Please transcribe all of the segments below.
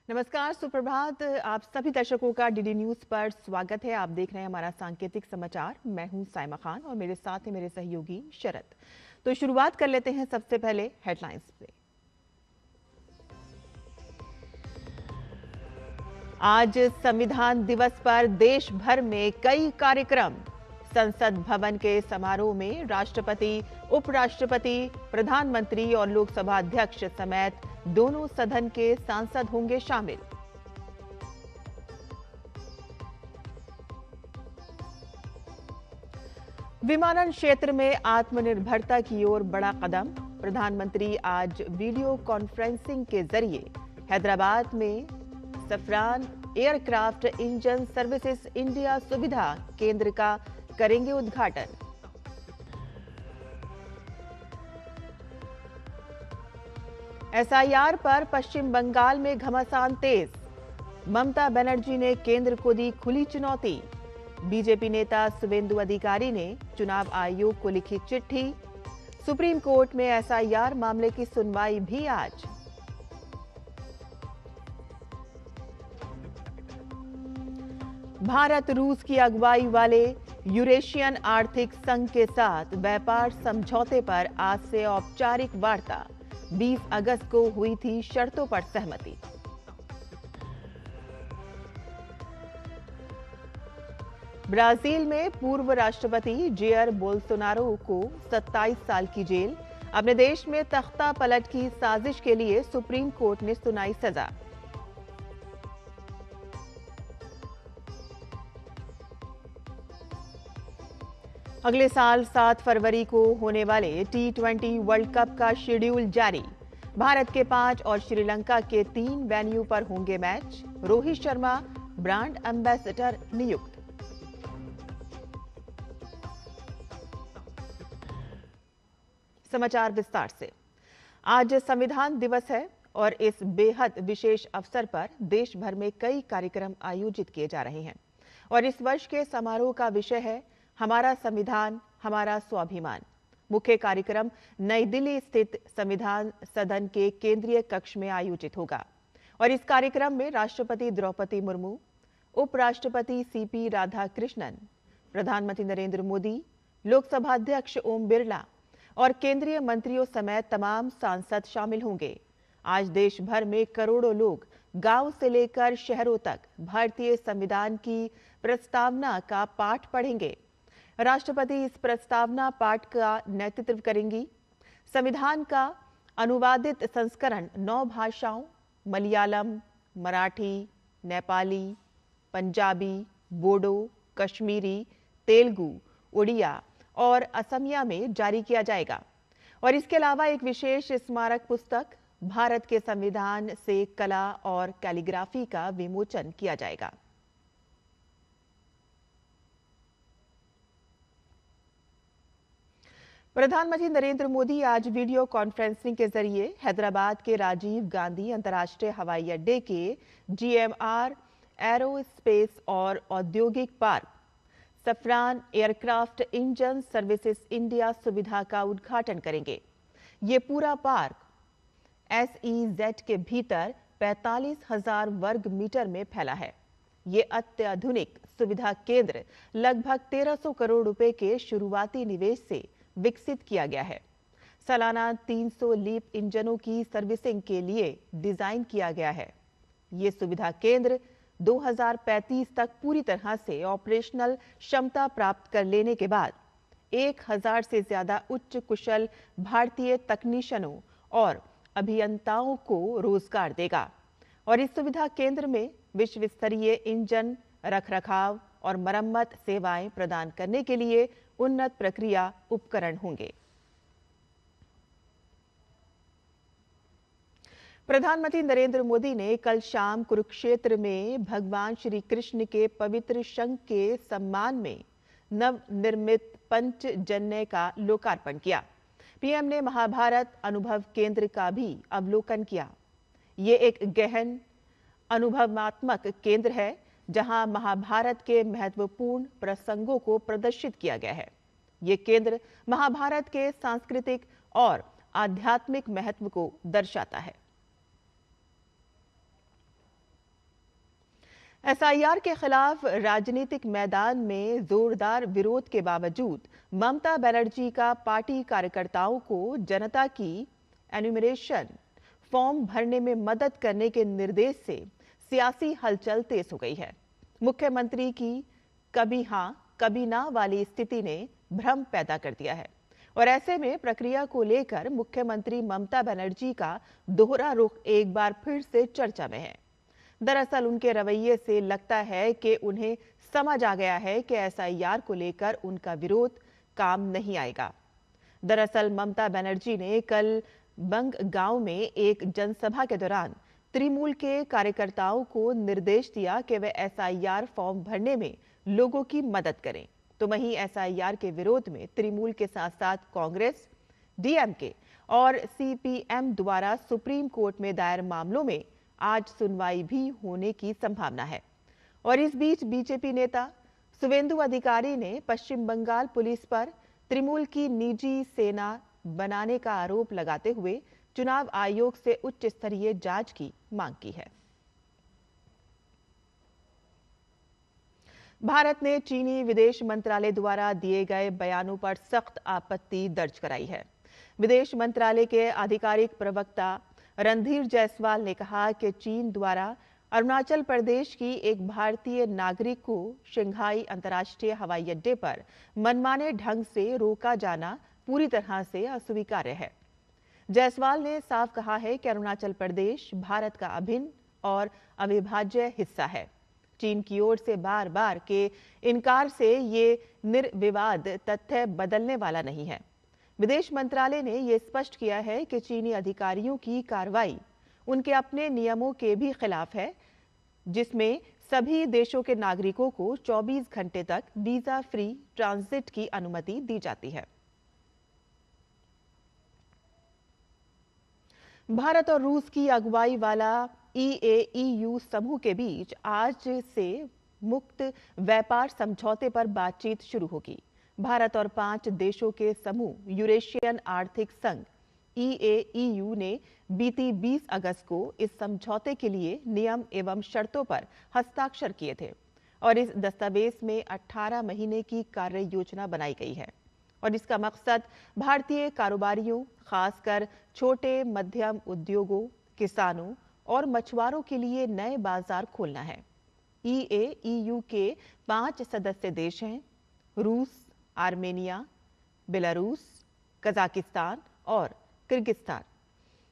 नमस्कार, सुप्रभात। आप सभी दर्शकों का डीडी न्यूज पर स्वागत है। आप देख रहे हैं हमारा सांकेतिक समाचार। मैं हूं साइमा खान और मेरे साथ है मेरे सहयोगी शरद। तो शुरुआत कर लेते हैं सबसे पहले हेडलाइंस से। आज संविधान दिवस पर देश भर में कई कार्यक्रम। संसद भवन के समारोह में राष्ट्रपति, उपराष्ट्रपति, प्रधानमंत्री और लोकसभा अध्यक्ष समेत दोनों सदन के सांसद होंगे शामिल। विमानन क्षेत्र में आत्मनिर्भरता की ओर बड़ा कदम। प्रधानमंत्री आज वीडियो कॉन्फ्रेंसिंग के जरिए हैदराबाद में सफरान एयरक्राफ्ट इंजन सर्विसेज इंडिया सुविधा केंद्र का करेंगे उद्घाटन। एसआईआर पर पश्चिम बंगाल में घमासान तेज। ममता बनर्जी ने केंद्र को दी खुली चुनौती। बीजेपी नेता शुवेंदु अधिकारी ने चुनाव आयोग को लिखी चिट्ठी। सुप्रीम कोर्ट में एसआईआर मामले की सुनवाई भी आज। भारत रूस की अगुवाई वाले यूरेशियन आर्थिक संघ के साथ व्यापार समझौते पर आज से औपचारिक वार्ता। 20 अगस्त को हुई थी शर्तों पर सहमति। ब्राजील में पूर्व राष्ट्रपति जेयर बोल्सोनारो को 27 साल की जेल। अपने देश में तख्ता पलट की साजिश के लिए सुप्रीम कोर्ट ने सुनाई सजा। अगले साल 7 फरवरी को होने वाले T20 वर्ल्ड कप का शेड्यूल जारी। भारत के 5 और श्रीलंका के 3 वेन्यू पर होंगे match. Rohit Sharma brand ambassador नियुक्त। समाचार विस्तार से। आज संविधान दिवस है और इस बेहद विशेष अवसर पर देश भर में कई कार्यक्रम आयोजित किए जा रहे हैं और इस वर्ष के समारोह का विषय है हमारा संविधान, हमारा स्वाभिमान। मुख्य कार्यक्रम नई दिल्ली स्थित संविधान सदन के केंद्रीय कक्ष में आयोजित होगा और इस कार्यक्रम में राष्ट्रपति द्रौपदी मुर्मू, उपराष्ट्रपति सीपी राधाकृष्णन, प्रधानमंत्री नरेंद्र मोदी, लोकसभा अध्यक्ष ओम बिरला और केंद्रीय मंत्रियों समेत तमाम सांसद शामिल होंगे। आज देश भर में करोड़ों लोग गांव से लेकर शहरों तक भारतीय संविधान की प्रस्तावना का पाठ पढ़ेंगे। राष्ट्रपति इस प्रस्तावना पाठ का नेतृत्व करेंगी। संविधान का अनुवादित संस्करण 9 भाषाओं मलयालम, मराठी, नेपाली, पंजाबी, बोडो, कश्मीरी, तेलुगु, उड़िया और असमिया में जारी किया जाएगा और इसके अलावा एक विशेष स्मारक पुस्तक भारत के संविधान से कला और कैलीग्राफी का विमोचन किया जाएगा। प्रधानमंत्री नरेंद्र मोदी आज वीडियो कॉन्फ्रेंसिंग के जरिए हैदराबाद के राजीव गांधी अंतर्राष्ट्रीय हवाई अड्डे के GMR एरोस्पेस और औद्योगिक park Safran aircraft engine services India सुविधा का उद्घाटन करेंगे। ये पूरा पार्क SEZ के भीतर 45,000 वर्ग मीटर में फैला है। ये अत्याधुनिक सुविधा केंद्र लगभग 1300 करोड़ रुपए के शुरुआती निवेश से विकसित किया गया है। सालाना 300 लीप इंजनों की सर्विसिंग के लिए डिजाइन किया गया है। ये सुविधा केंद्र 2035 तक पूरी तरह से ऑपरेशनल क्षमता प्राप्त कर लेने के बाद 1000 से ज्यादा उच्च कुशल भारतीय तकनीशियनों और अभियंताओं को रोजगार देगा और इस सुविधा केंद्र में विश्व स्तरीय इंजन रखरखाव और मरम्मत सेवाएं प्रदान करने के लिए उन्नत प्रक्रिया उपकरण होंगे। प्रधानमंत्री नरेंद्र मोदी ने कल शाम कुरुक्षेत्र में भगवान श्री कृष्ण के पवित्र शंख के सम्मान में नवनिर्मित पंचजन्य का लोकार्पण किया। पीएम ने महाभारत अनुभव केंद्र का भी अवलोकन किया। ये एक गहन अनुभवात्मक केंद्र है जहां महाभारत के महत्वपूर्ण प्रसंगों को प्रदर्शित किया गया है। ये केंद्र महाभारत के सांस्कृतिक और आध्यात्मिक महत्व को दर्शाता है। एसआईआर के खिलाफ राजनीतिक मैदान में जोरदार विरोध के बावजूद ममता बनर्जी का पार्टी कार्यकर्ताओं को जनता की एन्यूमरेशन फॉर्म भरने में मदद करने के निर्देश से सियासी हलचल तेज हो गई है। मुख्यमंत्री की कभी हां कभी ना वाली स्थिति ने भ्रम पैदा कर दिया है और ऐसे में प्रक्रिया को लेकर मुख्यमंत्री ममता बनर्जी का दोहरा रुख एक बार फिर से चर्चा में है। दरअसल उनके रवैये से लगता है कि उन्हें समझ आ गया है कि एसआईआर को लेकर उनका विरोध काम नहीं आएगा। दरअसल ममता बनर्जी ने कल बंग गांव में एक जनसभा के दौरान तृणमूल के कार्यकर्ताओं को निर्देश दिया कि वे एसआईआर फॉर्म भरने में लोगों की मदद करें। तो वहीं एसआईआर के विरोध में तृणमूल के साथ साथ कांग्रेस, डीएमके और सीपीएम द्वारा सुप्रीम कोर्ट में दायर मामलों में आज सुनवाई भी होने की संभावना है। और इस बीच बीजेपी नेता शुवेंदु अधिकारी ने पश्चिम बंगाल पुलिस पर तृणमूल की निजी सेना बनाने का आरोप लगाते हुए चुनाव आयोग से उच्च स्तरीय जांच की मांग की है। भारत ने चीनी विदेश मंत्रालय द्वारा दिए गए बयानों पर सख्त आपत्ति दर्ज कराई है। विदेश मंत्रालय के आधिकारिक प्रवक्ता रणधीर जायसवाल ने कहा कि चीन द्वारा अरुणाचल प्रदेश की एक भारतीय नागरिक को शंघाई अंतर्राष्ट्रीय हवाई अड्डे पर मनमाने ढंग से रोका जाना पूरी तरह से अस्वीकार्य है। जायसवाल ने साफ कहा है कि अरुणाचल प्रदेश भारत का अभिन्न और अविभाज्य हिस्सा है। चीन की ओर से बार बार के इनकार से ये निर्विवाद तथ्य बदलने वाला नहीं है। विदेश मंत्रालय ने यह स्पष्ट किया है कि चीनी अधिकारियों की कार्रवाई उनके अपने नियमों के भी खिलाफ है, जिसमें सभी देशों के नागरिकों को 24 घंटे तक वीजा फ्री ट्रांजिट की अनुमति दी जाती है। भारत और रूस की अगुवाई वाला ईएईयू समूह के बीच आज से मुक्त व्यापार समझौते पर बातचीत शुरू होगी। भारत और 5 देशों के समूह यूरेशियन आर्थिक संघ ईएईयू ने बीती 20 अगस्त को इस समझौते के लिए नियम एवं शर्तों पर हस्ताक्षर किए थे और इस दस्तावेज में 18 महीने की कार्य योजना बनाई गई है और इसका मकसद भारतीय कारोबारियों, खासकर छोटे मध्यम उद्योगों, किसानों और मछुआरों के लिए नए बाजार खोलना है। ईएईयू के 5 सदस्य देश हैं रूस, आर्मेनिया, बेलारूस, कजाकिस्तान और किर्गिस्तान।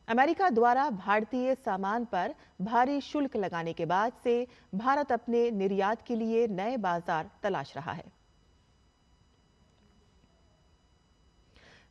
अमेरिका द्वारा भारतीय सामान पर भारी शुल्क लगाने के बाद से भारत अपने निर्यात के लिए नए बाजार तलाश रहा है।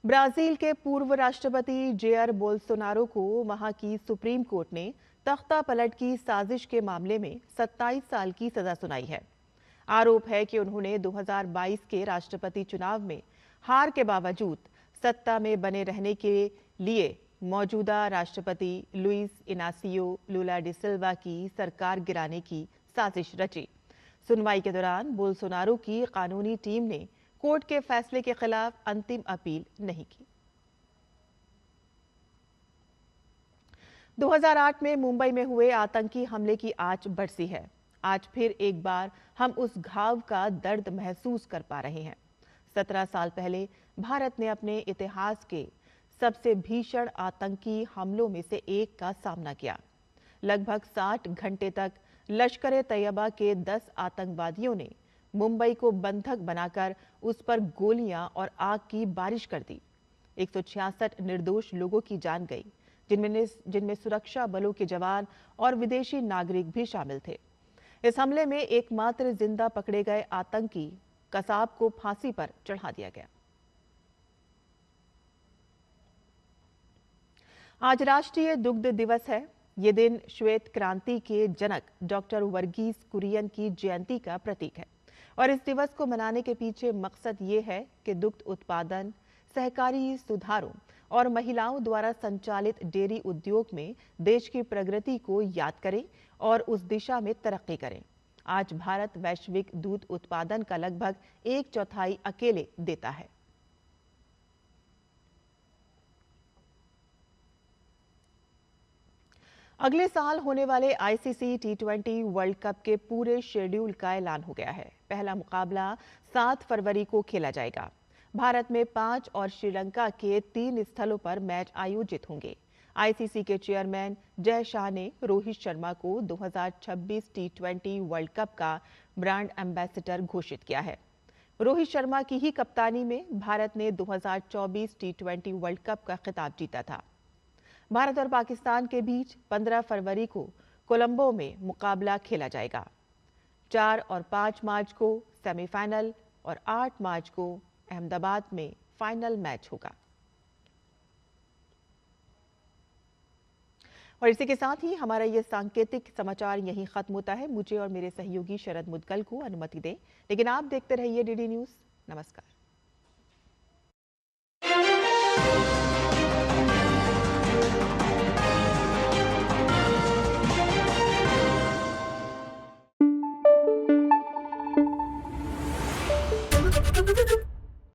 ब्राजील के पूर्व राष्ट्रपति जेयर बोल्सोनारो को वहां की सुप्रीम कोर्ट ने तख्ता पलट की साजिश के मामले में 27 साल की सजा सुनाई है। आरोप है कि उन्होंने 2022 के राष्ट्रपति चुनाव में हार के बावजूद सत्ता में बने रहने के लिए मौजूदा राष्ट्रपति लुइस इनासियो लुला डी सिल्वा की सरकार गिराने की साजिश रची। सुनवाई के दौरान बोल्सोनारो की कानूनी टीम ने कोर्ट के फैसले के खिलाफ अंतिम अपील नहीं की। 2008 में मुंबई में हुए आतंकी हमले की आंच बरसी है। आज फिर एक बार हम उस घाव का दर्द महसूस कर पा रहे हैं। 17 साल पहले भारत ने अपने इतिहास के सबसे भीषण आतंकी हमलों में से एक का सामना किया। लगभग 60 घंटे तक लश्कर-ए तैयबा के 10 आतंकवादियों ने मुंबई को बंधक बनाकर उस पर गोलियां और आग की बारिश कर दी। 166 निर्दोष लोगों की जान गई, जिनमें सुरक्षा बलों के जवान और विदेशी नागरिक भी शामिल थे। इस हमले में एकमात्र जिंदा पकड़े गए आतंकी कसाब को फांसी पर चढ़ा दिया गया। आज राष्ट्रीय दुग्ध दिवस है। ये दिन श्वेत क्रांति के जनक डॉक्टर वर्गीस कुरियन की जयंती का प्रतीक है और इस दिवस को मनाने के पीछे मकसद ये है कि दुग्ध उत्पादन, सहकारी सुधारों और महिलाओं द्वारा संचालित डेयरी उद्योग में देश की प्रगति को याद करें और उस दिशा में तरक्की करें। आज भारत वैश्विक दूध उत्पादन का लगभग 1/4 अकेले देता है। अगले साल होने वाले आईसीसी टी20 वर्ल्ड कप के पूरे शेड्यूल का ऐलान हो गया है। पहला मुकाबला 7 फरवरी को खेला जाएगा। भारत में 5 और श्रीलंका के 3 स्थलों पर मैच आयोजित होंगे। आईसीसी के चेयरमैन जय शाह ने रोहित शर्मा को 2026 टी20 वर्ल्ड कप का ब्रांड एम्बेसडर घोषित किया है। रोहित शर्मा की ही कप्तानी में भारत ने 2024 टी20 वर्ल्ड कप का खिताब जीता था। भारत और पाकिस्तान के बीच 15 फरवरी को कोलंबो में मुकाबला खेला जाएगा। 4 और 5 मार्च को सेमीफाइनल और 8 मार्च को अहमदाबाद में फाइनल मैच होगा। और इसी के साथ ही हमारा ये सांकेतिक समाचार यहीं खत्म होता है। मुझे और मेरे सहयोगी शरद मुदगल को अनुमति दें, लेकिन आप देखते रहिए डीडी न्यूज़। नमस्कार। Thank you.